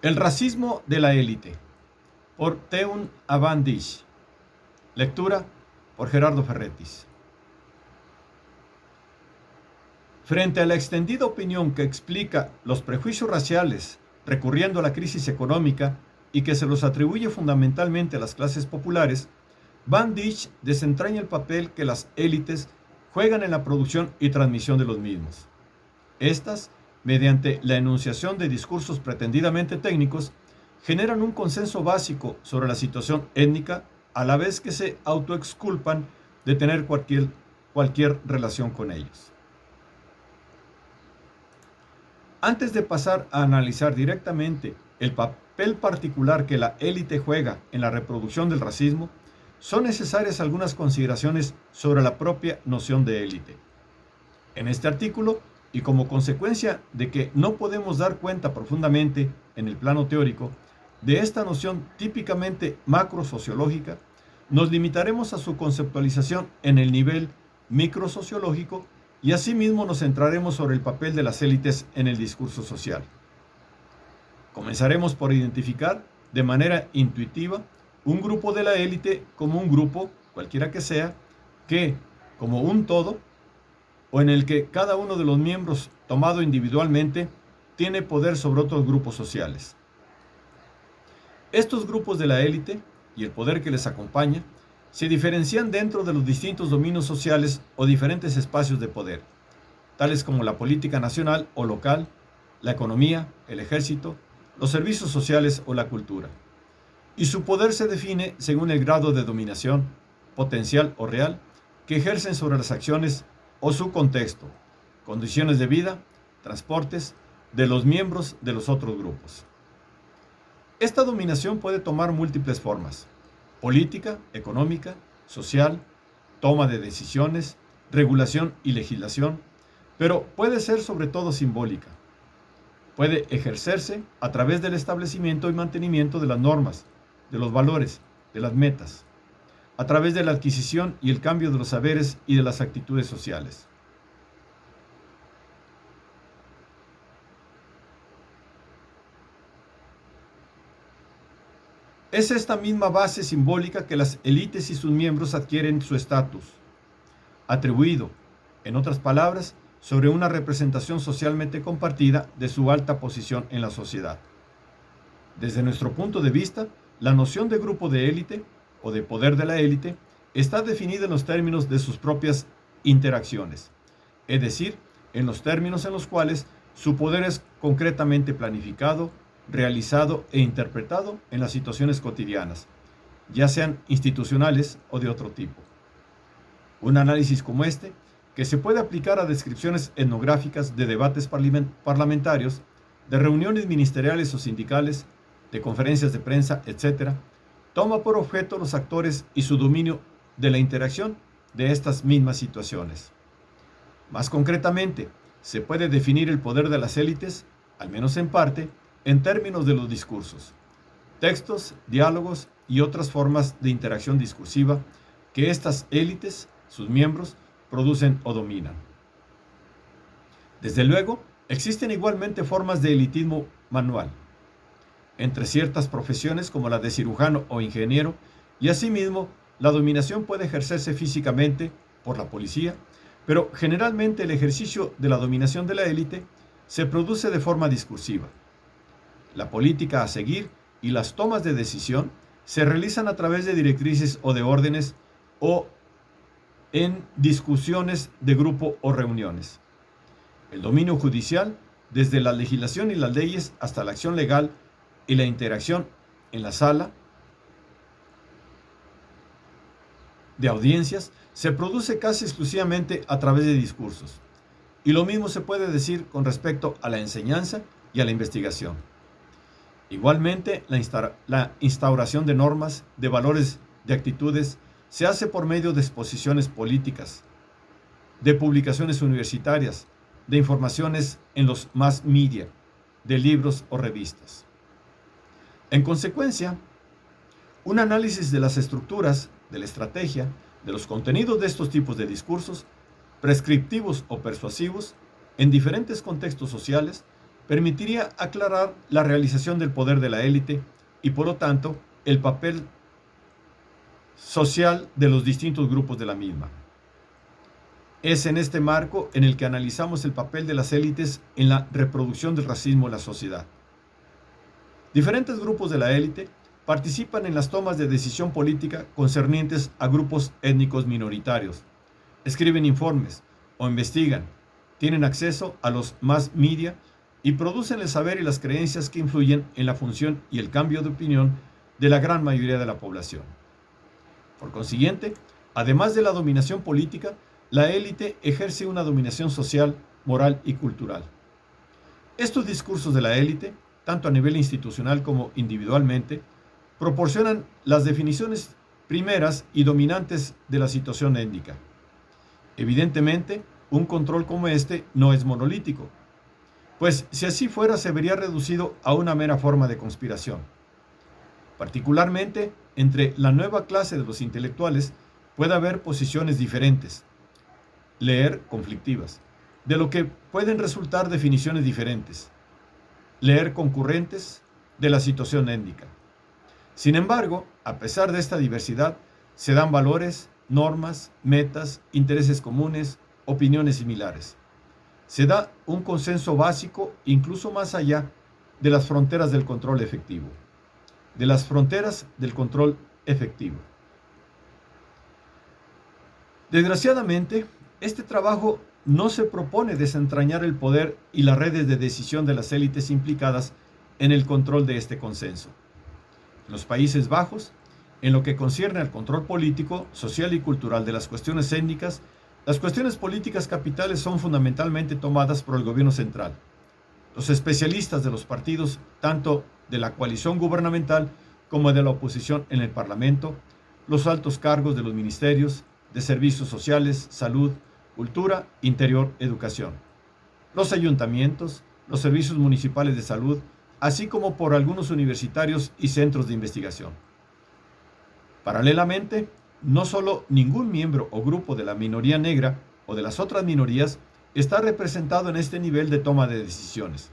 El racismo de la élite, por Teun Avandish. Lectura por Gerardo Ferretis. Frente a la extendida opinión que explica los prejuicios raciales recurriendo a la crisis económica y que se los atribuye fundamentalmente a las clases populares, Bandish desentraña el papel que las élites juegan en la producción y transmisión de los mismos. Estas, mediante la enunciación de discursos pretendidamente técnicos, generan un consenso básico sobre la situación étnica, a la vez que se autoexculpan de tener cualquier relación con ellos. Antes de pasar a analizar directamente el papel particular que la élite juega en la reproducción del racismo, son necesarias algunas consideraciones sobre la propia noción de élite. En este artículo, y como consecuencia de que no podemos dar cuenta profundamente en el plano teórico de esta noción típicamente macrosociológica, nos limitaremos a su conceptualización en el nivel microsociológico y asimismo nos centraremos sobre el papel de las élites en el discurso social. Comenzaremos por identificar de manera intuitiva un grupo de la élite como un grupo, cualquiera que sea, que, como un todo, o en el que cada uno de los miembros, tomado individualmente, tiene poder sobre otros grupos sociales. Estos grupos de la élite y el poder que les acompaña se diferencian dentro de los distintos dominios sociales o diferentes espacios de poder, tales como la política nacional o local, la economía, el ejército, los servicios sociales o la cultura. Y su poder se define según el grado de dominación, potencial o real, que ejercen sobre las acciones o su contexto, condiciones de vida, transportes de los miembros de los otros grupos. Esta dominación puede tomar múltiples formas: política, económica, social, toma de decisiones, regulación y legislación, pero puede ser sobre todo simbólica. Puede ejercerse a través del establecimiento y mantenimiento de las normas, de los valores, de las metas, a través de la adquisición y el cambio de los saberes y de las actitudes sociales. Es esta misma base simbólica que las élites y sus miembros adquieren su estatus, atribuido, en otras palabras, sobre una representación socialmente compartida de su alta posición en la sociedad. Desde nuestro punto de vista, la noción de grupo de élite o de poder de la élite está definida en los términos de sus propias interacciones, es decir, en los términos en los cuales su poder es concretamente planificado, realizado e interpretado en las situaciones cotidianas, ya sean institucionales o de otro tipo. Un análisis como este, que se puede aplicar a descripciones etnográficas de debates parlamentarios, de reuniones ministeriales o sindicales, de conferencias de prensa, etc., toma por objeto los actores y su dominio de la interacción de estas mismas situaciones. Más concretamente, se puede definir el poder de las élites, al menos en parte, en términos de los discursos, textos, diálogos y otras formas de interacción discursiva que estas élites, sus miembros, producen o dominan. Desde luego, existen igualmente formas de elitismo manual, entre ciertas profesiones como la de cirujano o ingeniero, y asimismo, la dominación puede ejercerse físicamente por la policía, pero generalmente el ejercicio de la dominación de la élite se produce de forma discursiva. La política a seguir y las tomas de decisión se realizan a través de directrices o de órdenes o en discusiones de grupo o reuniones. El dominio judicial, desde la legislación y las leyes hasta la acción legal y la interacción en la sala de audiencias, se produce casi exclusivamente a través de discursos. Y lo mismo se puede decir con respecto a la enseñanza y a la investigación. Igualmente, la instauración de normas, de valores, de actitudes, se hace por medio de exposiciones políticas, de publicaciones universitarias, de informaciones en los mass media, de libros o revistas. En consecuencia, un análisis de las estructuras, de la estrategia, de los contenidos de estos tipos de discursos, prescriptivos o persuasivos, en diferentes contextos sociales, permitiría aclarar la realización del poder de la élite y, por lo tanto, el papel social de los distintos grupos de la misma. Es en este marco en el que analizamos el papel de las élites en la reproducción del racismo en la sociedad. Diferentes grupos de la élite participan en las tomas de decisión política concernientes a grupos étnicos minoritarios, escriben informes o investigan, tienen acceso a los mass media y producen el saber y las creencias que influyen en la función y el cambio de opinión de la gran mayoría de la población. Por consiguiente, además de la dominación política, la élite ejerce una dominación social, moral y cultural. Estos discursos de la élite, tanto a nivel institucional como individualmente, proporcionan las definiciones primeras y dominantes de la situación étnica. Evidentemente, un control como este no es monolítico, pues si así fuera se vería reducido a una mera forma de conspiración. Particularmente, entre la nueva clase de los intelectuales puede haber posiciones diferentes, leer conflictivas, de lo que pueden resultar definiciones diferentes, leer concurrentes de la situación étnica. Sin embargo, a pesar de esta diversidad, se dan valores, normas, metas, intereses comunes, opiniones similares. Se da un consenso básico incluso más allá de las fronteras del control efectivo. Desgraciadamente, este trabajo no se propone desentrañar el poder y las redes de decisión de las élites implicadas en el control de este consenso. En los Países Bajos, en lo que concierne al control político, social y cultural de las cuestiones étnicas, las cuestiones políticas capitales son fundamentalmente tomadas por el gobierno central. Los especialistas de los partidos, tanto de la coalición gubernamental como de la oposición en el Parlamento, los altos cargos de los ministerios, de servicios sociales, salud, cultura, interior, educación, los ayuntamientos, los servicios municipales de salud, así como por algunos universitarios y centros de investigación. Paralelamente, no solo ningún miembro o grupo de la minoría negra o de las otras minorías está representado en este nivel de toma de decisiones,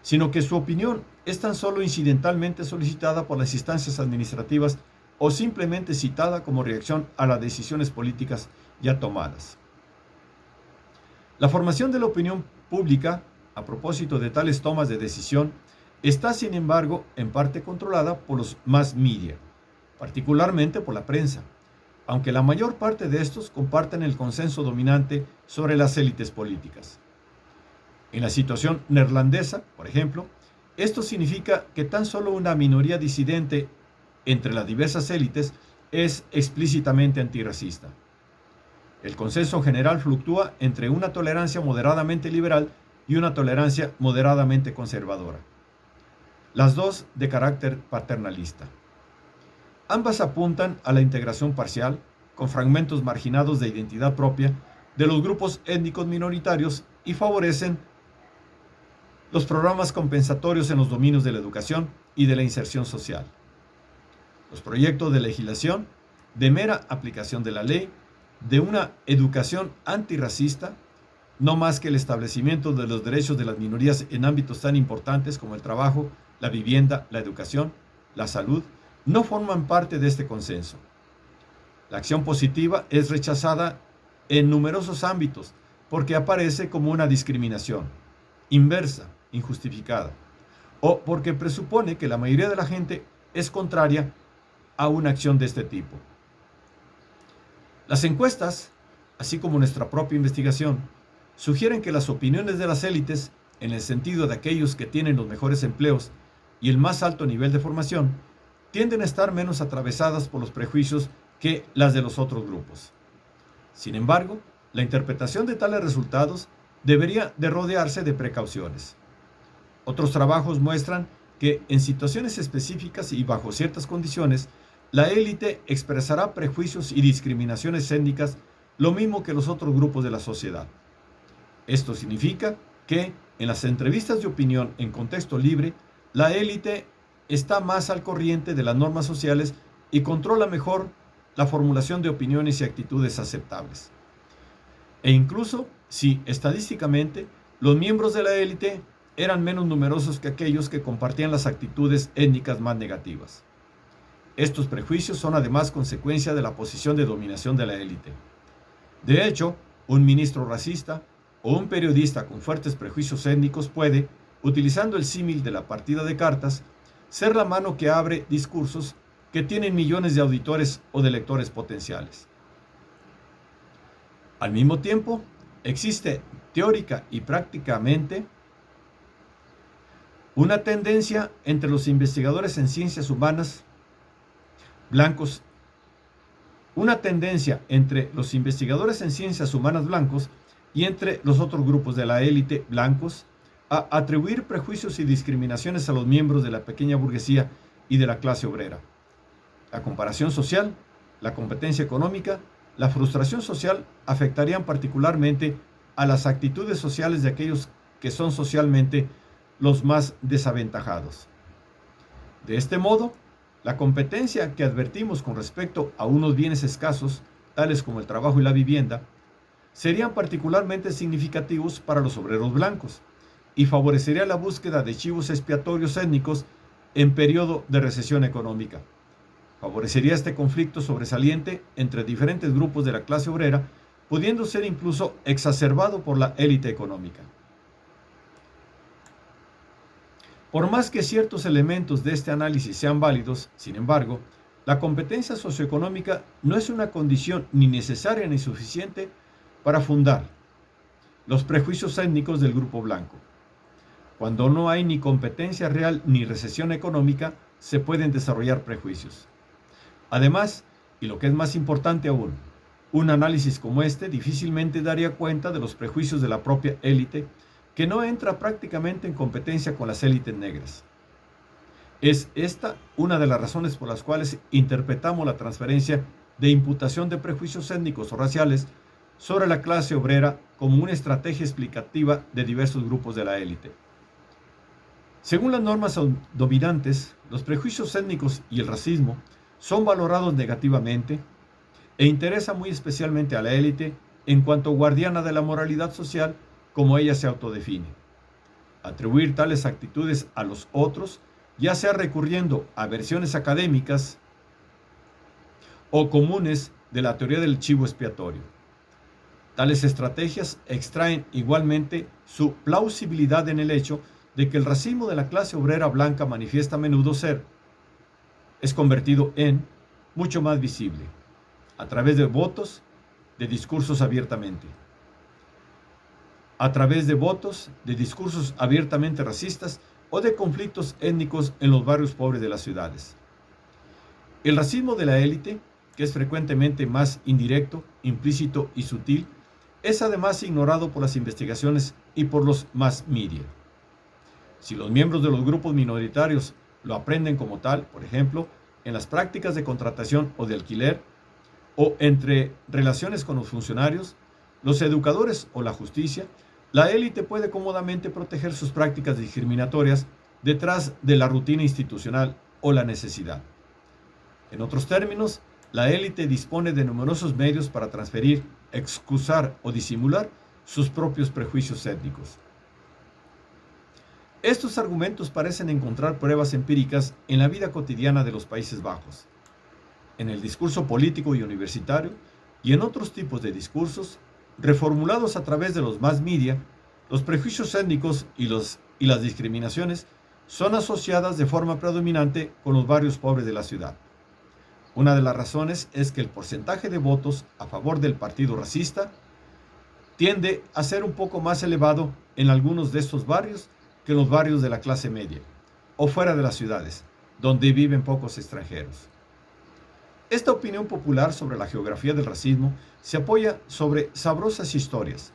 sino que su opinión es tan solo incidentalmente solicitada por las instancias administrativas o simplemente citada como reacción a las decisiones políticas ya tomadas. La formación de la opinión pública, a propósito de tales tomas de decisión, está sin embargo en parte controlada por los mass media, particularmente por la prensa, aunque la mayor parte de estos comparten el consenso dominante sobre las élites políticas. En la situación neerlandesa, por ejemplo, esto significa que tan solo una minoría disidente entre las diversas élites es explícitamente antirracista. El consenso general fluctúa entre una tolerancia moderadamente liberal y una tolerancia moderadamente conservadora, las dos de carácter paternalista. Ambas apuntan a la integración parcial, con fragmentos marginados de identidad propia, de los grupos étnicos minoritarios y favorecen los programas compensatorios en los dominios de la educación y de la inserción social. Los proyectos de legislación, de mera aplicación de la ley, de una educación antirracista, no más que el establecimiento de los derechos de las minorías en ámbitos tan importantes como el trabajo, la vivienda, la educación, la salud, no forman parte de este consenso. La acción positiva es rechazada en numerosos ámbitos porque aparece como una discriminación inversa, injustificada, o porque presupone que la mayoría de la gente es contraria a una acción de este tipo. Las encuestas, así como nuestra propia investigación, sugieren que las opiniones de las élites, en el sentido de aquellos que tienen los mejores empleos y el más alto nivel de formación, tienden a estar menos atravesadas por los prejuicios que las de los otros grupos. Sin embargo, la interpretación de tales resultados debería de rodearse de precauciones. Otros trabajos muestran que en situaciones específicas y bajo ciertas condiciones, la élite expresará prejuicios y discriminaciones étnicas lo mismo que los otros grupos de la sociedad. Esto significa que, en las entrevistas de opinión en contexto libre, la élite está más al corriente de las normas sociales y controla mejor la formulación de opiniones y actitudes aceptables. E incluso si, estadísticamente, los miembros de la élite eran menos numerosos que aquellos que compartían las actitudes étnicas más negativas. Estos prejuicios son además consecuencia de la posición de dominación de la élite. De hecho, un ministro racista o un periodista con fuertes prejuicios étnicos puede, utilizando el símil de la partida de cartas, ser la mano que abre discursos que tienen millones de auditores o de lectores potenciales. Al mismo tiempo, existe teórica y prácticamente una tendencia entre los investigadores en ciencias humanas blancos, blancos y entre los otros grupos de la élite blancos a atribuir prejuicios y discriminaciones a los miembros de la pequeña burguesía y de la clase obrera. La comparación social, la competencia económica, la frustración social afectarían particularmente a las actitudes sociales de aquellos que son socialmente los más desaventajados. De este modo, la competencia que advertimos con respecto a unos bienes escasos, tales como el trabajo y la vivienda, serían particularmente significativos para los obreros blancos y favorecería la búsqueda de chivos expiatorios étnicos en periodo de recesión económica. Favorecería este conflicto sobresaliente entre diferentes grupos de la clase obrera, pudiendo ser incluso exacerbado por la élite económica. Por más que ciertos elementos de este análisis sean válidos, sin embargo, la competencia socioeconómica no es una condición ni necesaria ni suficiente para fundar los prejuicios étnicos del grupo blanco. Cuando no hay ni competencia real ni recesión económica, se pueden desarrollar prejuicios. Además, y lo que es más importante aún, un análisis como este difícilmente daría cuenta de los prejuicios de la propia élite, que no entra prácticamente en competencia con las élites negras. Es esta una de las razones por las cuales interpretamos la transferencia de imputación de prejuicios étnicos o raciales sobre la clase obrera como una estrategia explicativa de diversos grupos de la élite. Según las normas dominantes, los prejuicios étnicos y el racismo son valorados negativamente e interesa muy especialmente a la élite en cuanto guardiana de la moralidad social como ella se autodefine. Atribuir tales actitudes a los otros, ya sea recurriendo a versiones académicas o comunes de la teoría del chivo expiatorio. Tales estrategias extraen igualmente su plausibilidad en el hecho de que el racismo de la clase obrera blanca manifiesta a menudo es convertido en mucho más visible, a través de votos, de discursos abiertamente racistas o de conflictos étnicos en los barrios pobres de las ciudades. El racismo de la élite, que es frecuentemente más indirecto, implícito y sutil, es además ignorado por las investigaciones y por los mass media. Si los miembros de los grupos minoritarios lo aprenden como tal, por ejemplo, en las prácticas de contratación o de alquiler, o entre relaciones con los funcionarios, los educadores o la justicia, la élite puede cómodamente proteger sus prácticas discriminatorias detrás de la rutina institucional o la necesidad. En otros términos, la élite dispone de numerosos medios para transferir, excusar o disimular sus propios prejuicios étnicos. Estos argumentos parecen encontrar pruebas empíricas en la vida cotidiana de los Países Bajos, en el discurso político y universitario, y en otros tipos de discursos reformulados a través de los mass media. Los prejuicios étnicos y las discriminaciones son asociadas de forma predominante con los barrios pobres de la ciudad. Una de las razones es que el porcentaje de votos a favor del partido racista tiende a ser un poco más elevado en algunos de estos barrios que en los barrios de la clase media o fuera de las ciudades, donde viven pocos extranjeros. Esta opinión popular sobre la geografía del racismo se apoya sobre sabrosas historias,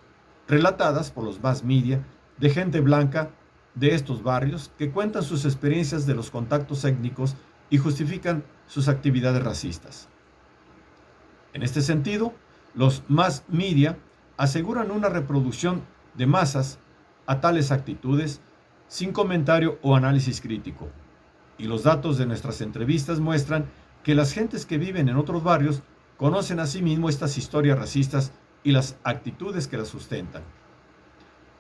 relatadas por los mass media, de gente blanca de estos barrios que cuentan sus experiencias de los contactos étnicos y justifican sus actividades racistas. En este sentido, los mass media aseguran una reproducción de masas a tales actitudes sin comentario o análisis crítico, y los datos de nuestras entrevistas muestran que las gentes que viven en otros barrios conocen asimismo estas historias racistas y las actitudes que las sustentan.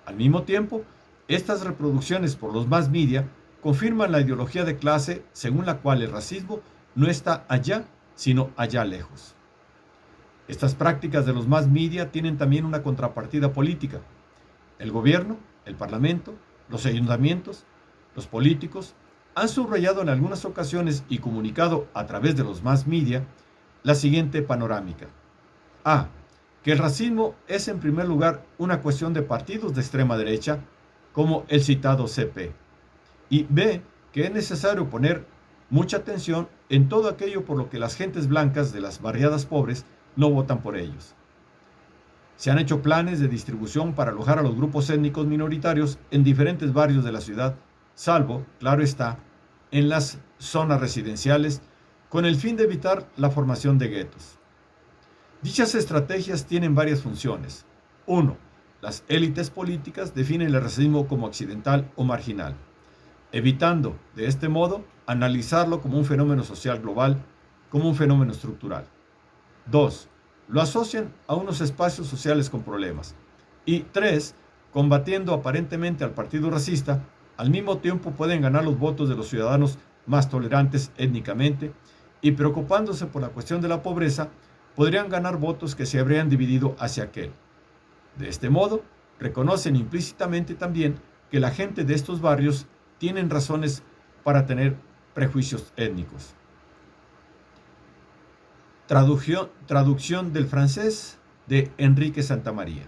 Al mismo tiempo, Estas reproducciones por los mass media confirman la ideología de clase según la cual el racismo no está allá, sino allá lejos. Estas prácticas de los mass media tienen también una contrapartida política. El gobierno, el parlamento, los ayuntamientos, los políticos han subrayado en algunas ocasiones y comunicado a través de los mass media la siguiente panorámica. A. Que el racismo es en primer lugar una cuestión de partidos de extrema derecha, como el citado CP. Y B. Que es necesario poner mucha atención en todo aquello por lo que las gentes blancas de las barriadas pobres no votan por ellos. Se han hecho planes de distribución para alojar a los grupos étnicos minoritarios en diferentes barrios de la ciudad, salvo, claro está, en las zonas residenciales, con el fin de evitar la formación de guetos. Dichas estrategias tienen varias funciones. 1. Las élites políticas definen el racismo como accidental o marginal, evitando, de este modo, analizarlo como un fenómeno social global, como un fenómeno estructural. 2. Lo asocian a unos espacios sociales con problemas. Y 3. Combatiendo aparentemente al partido racista, al mismo tiempo pueden ganar los votos de los ciudadanos más tolerantes étnicamente y preocupándose por la cuestión de la pobreza, podrían ganar votos que se habrían dividido hacia aquel. De este modo, reconocen implícitamente también que la gente de estos barrios tienen razones para tener prejuicios étnicos. Traducción del francés de Enrique Santamaría.